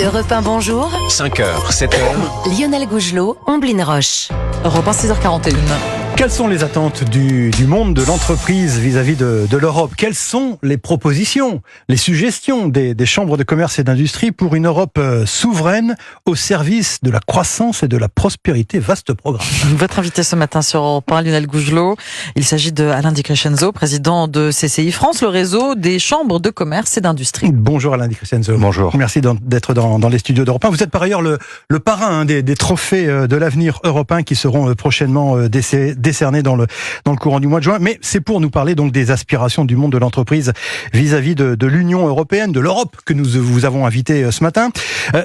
Europe 1, bonjour. 5h, 7h. Lionel Gougelot, Omblin Roche. Europe 1, 6h41. Quelles sont les attentes du monde de l'entreprise vis-à-vis de l'Europe? Quelles sont les propositions, les suggestions des chambres de commerce et d'industrie pour une Europe souveraine au service de la croissance et de la prospérité? Vaste programme. Votre invité ce matin sur Europe 1, Lionel Gougelot. Il s'agit de Alain Di Crescenzo, président de CCI France, le réseau des chambres de commerce et d'industrie. Bonjour Alain Di Crescenzo. Bonjour. Merci d'être dans les studios d'Europe 1. Vous êtes par ailleurs le parrain des trophées de l'avenir européen qui seront prochainement décernés dans le courant du mois de juin. Mais c'est pour nous parler donc des aspirations du monde de l'entreprise vis-à-vis de l'Union européenne, de l'Europe que nous vous avons invité ce matin.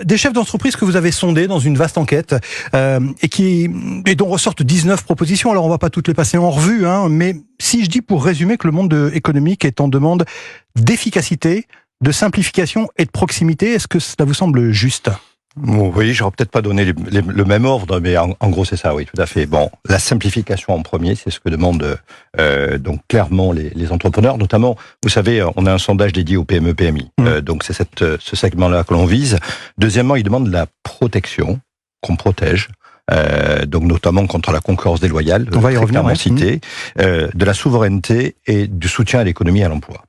Des chefs d'entreprise que vous avez sondés dans une vaste enquête et dont ressortent 19 propositions. Alors on va pas toutes les passer en revue, mais si je dis pour résumer que le monde économique est en demande d'efficacité, de simplification et de proximité, est-ce que cela vous semble juste ? Oui, j'aurais peut-être pas donné le même ordre, mais en gros c'est ça, oui, tout à fait. Bon, la simplification en premier, c'est ce que demandent donc clairement les entrepreneurs, notamment, vous savez, on a un sondage dédié aux PME-PMI, donc c'est ce segment-là que l'on vise. Deuxièmement, ils demandent la protection, qu'on protège, donc notamment contre la concurrence déloyale, on va y revenir, cité, de la souveraineté et du soutien à l'économie et à l'emploi.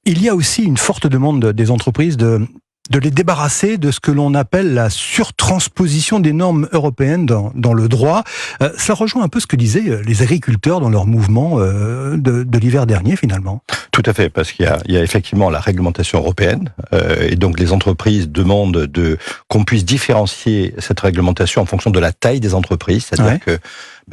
Il y a aussi une forte demande des entreprises de les débarrasser de ce que l'on appelle la surtransposition des normes européennes dans le droit. Ça rejoint un peu ce que disaient les agriculteurs dans leur mouvement de l'hiver dernier, finalement. Tout à fait, parce qu'il y a effectivement la réglementation européenne, et donc les entreprises demandent qu'on puisse différencier cette réglementation en fonction de la taille des entreprises, c'est-à-dire que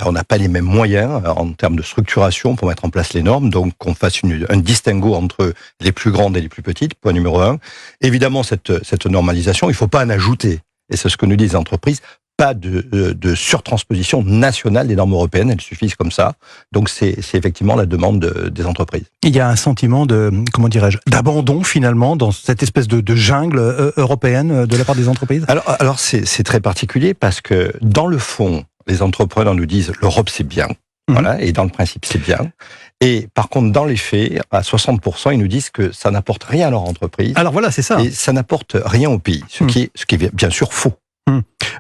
on n'a pas les mêmes moyens en termes de structuration pour mettre en place les normes, donc qu'on fasse un distinguo entre les plus grandes et les plus petites, point numéro 1. Évidemment, cette normalisation, il ne faut pas en ajouter, et c'est ce que nous disent les entreprises, pas de surtransposition nationale des normes européennes, elles suffisent comme ça. Donc c'est effectivement la demande des entreprises. Il y a un sentiment d'abandon finalement dans cette espèce de jungle européenne de la part des entreprises. Alors c'est très particulier parce que dans le fond, les entrepreneurs nous disent l'Europe c'est bien, voilà, et dans le principe c'est bien. Et par contre, dans les faits, à 60%, ils nous disent que ça n'apporte rien à leur entreprise. Alors voilà, c'est ça. Et ça n'apporte rien au pays, ce qui est bien sûr faux.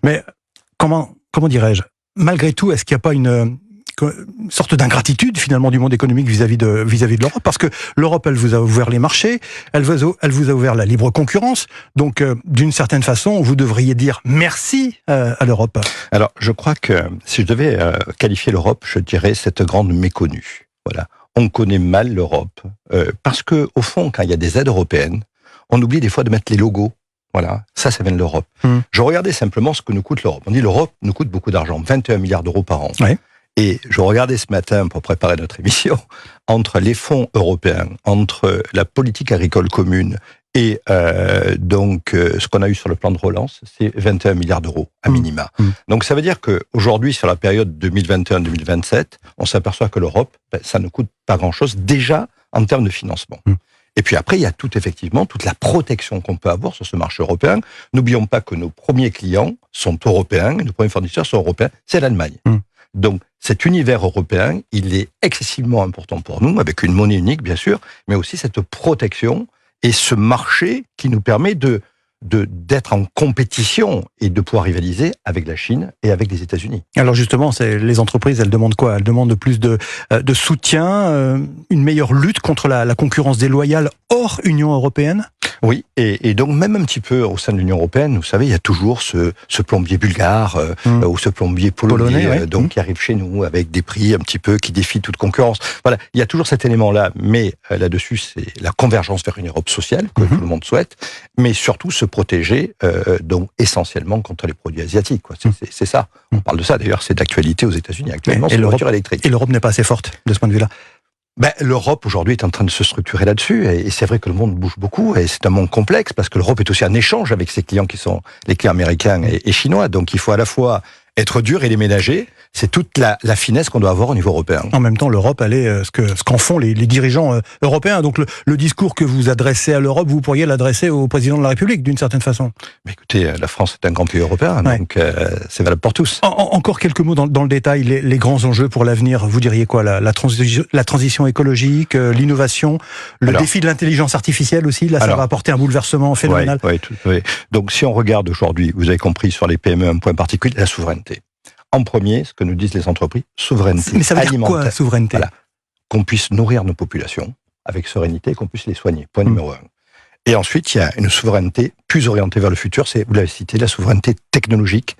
Mais comment dirais-je, malgré tout, est-ce qu'il n'y a pas une sorte d'ingratitude finalement du monde économique vis-à-vis de l'Europe? Parce que l'Europe, elle vous a ouvert les marchés, elle vous a ouvert la libre concurrence, donc d'une certaine façon, vous devriez dire merci à l'Europe. Alors, je crois que si je devais qualifier l'Europe, je dirais cette grande méconnue. Voilà, on connaît mal l'Europe, parce que au fond, quand il y a des aides européennes, on oublie des fois de mettre les logos. Voilà, ça vient de l'Europe. Je regardais simplement ce que nous coûte l'Europe. On dit l'Europe nous coûte beaucoup d'argent, 21 milliards d'euros par an. Ouais. Et je regardais ce matin, pour préparer notre émission, entre les fonds européens, entre la politique agricole commune et ce qu'on a eu sur le plan de relance, c'est 21 milliards d'euros à minima. Donc ça veut dire qu'aujourd'hui, sur la période 2021-2027, on s'aperçoit que l'Europe, ça ne coûte pas grand-chose déjà en termes de financement. Et puis après, il y a toute la protection qu'on peut avoir sur ce marché européen. N'oublions pas que nos premiers clients sont européens, et nos premiers fournisseurs sont européens, c'est l'Allemagne. Donc, cet univers européen, il est excessivement important pour nous, avec une monnaie unique, bien sûr, mais aussi cette protection et ce marché qui nous permet d'être en compétition et de pouvoir rivaliser avec la Chine et avec les États-Unis. Alors justement, les entreprises, elles demandent quoi? Elles demandent plus de soutien, une meilleure lutte contre la concurrence déloyale hors Union européenne? Oui, et donc même un petit peu au sein de l'Union européenne, vous savez, il y a toujours ce plombier bulgare ou ce plombier polonais qui arrive chez nous avec des prix un petit peu qui défient toute concurrence. Voilà, il y a toujours cet élément-là, mais là-dessus, c'est la convergence vers une Europe sociale que tout le monde souhaite, mais surtout se protéger donc essentiellement contre les produits asiatiques. Quoi. C'est ça. On parle de ça d'ailleurs, c'est d'actualité aux États-Unis actuellement, c'est la voiture électrique. Et l'Europe n'est pas assez forte de ce point de vue-là. L'Europe aujourd'hui est en train de se structurer là-dessus, et c'est vrai que le monde bouge beaucoup, et c'est un monde complexe, parce que l'Europe est aussi un échange avec ses clients qui sont les clients américains et chinois, donc il faut à la fois être dur et les ménager, C'est toute la finesse qu'on doit avoir au niveau européen. En même temps, l'Europe, elle est ce qu'en font les dirigeants européens. Donc le discours que vous adressez à l'Europe, vous pourriez l'adresser au président de la République, d'une certaine façon. Mais écoutez, la France est un grand pays européen, Ouais. donc c'est valable pour tous. Encore quelques mots dans le détail, les grands enjeux pour l'avenir. Vous diriez quoi? La transition écologique, l'innovation, le défi de l'intelligence artificielle aussi. Là, ça va apporter un bouleversement phénoménal. Oui. Donc si on regarde aujourd'hui, vous avez compris sur les PME un point particulier, la souveraineté. En premier, ce que nous disent les entreprises, souveraineté Mais ça veut dire alimentaire. quoi, souveraineté? Voilà. Qu'on puisse nourrir nos populations avec sérénité et qu'on puisse les soigner. Point numéro 1. Et ensuite, il y a une souveraineté plus orientée vers le futur, c'est, vous l'avez cité, la souveraineté technologique.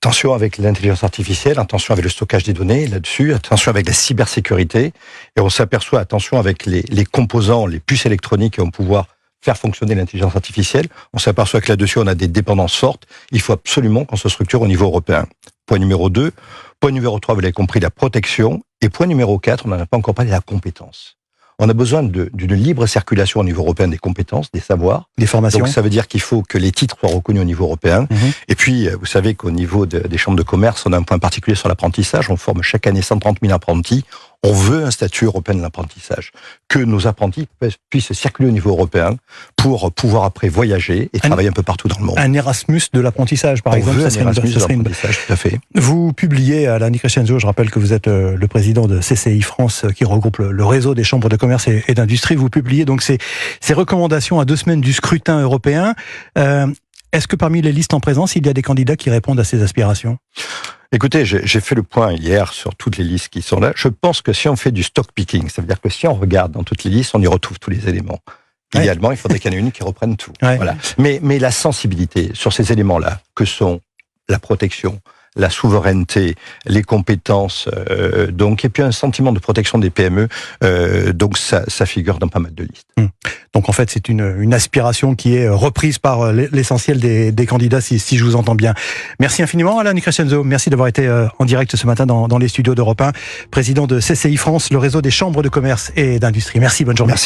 Attention avec l'intelligence artificielle, attention avec le stockage des données là-dessus, attention avec la cybersécurité. Et on s'aperçoit, attention avec les composants, les puces électroniques qui vont pouvoir faire fonctionner l'intelligence artificielle. On s'aperçoit que là-dessus, on a des dépendances fortes. Il faut absolument qu'on se structure au niveau européen. Point numéro 2. Point numéro 3, vous l'avez compris, la protection. Et point numéro 4, on n'en a pas encore parlé, la compétence. On a besoin d'une libre circulation au niveau européen des compétences, des savoirs. Des formations. Donc ça veut dire qu'il faut que les titres soient reconnus au niveau européen. Et puis, vous savez qu'au niveau des chambres de commerce, on a un point particulier sur l'apprentissage. On forme chaque année 130 000 apprentis. On veut un statut européen de l'apprentissage. Que nos apprentis puissent circuler au niveau européen pour pouvoir après voyager et travailler un peu partout dans le monde. Un Erasmus de l'apprentissage, par exemple. Ça serait une tout à fait. Vous publiez, Alain Di Crescenzo, je rappelle que vous êtes le président de CCI France, qui regroupe le réseau des chambres de commerce et d'industrie. Vous publiez donc ces recommandations à 2 semaines du scrutin européen. Est-ce que parmi les listes en présence, il y a des candidats qui répondent à ces aspirations? Écoutez, j'ai fait le point hier sur toutes les listes qui sont là. Je pense que si on fait du stock picking, ça veut dire que si on regarde dans toutes les listes, on y retrouve tous les éléments. Idéalement, il faudrait qu'il y en ait une qui reprenne tout. Voilà. Mais la sensibilité sur ces éléments-là, que sont la protection, la souveraineté, les compétences, donc et puis un sentiment de protection des PME, donc ça figure dans pas mal de listes. Donc en fait, c'est une aspiration qui est reprise par l'essentiel des candidats, si je vous entends bien. Merci infiniment, Alain Di Crescenzo. Merci d'avoir été en direct ce matin dans les studios d'Europe 1, président de CCI France, le réseau des chambres de commerce et d'industrie. Merci, bonne journée. Merci.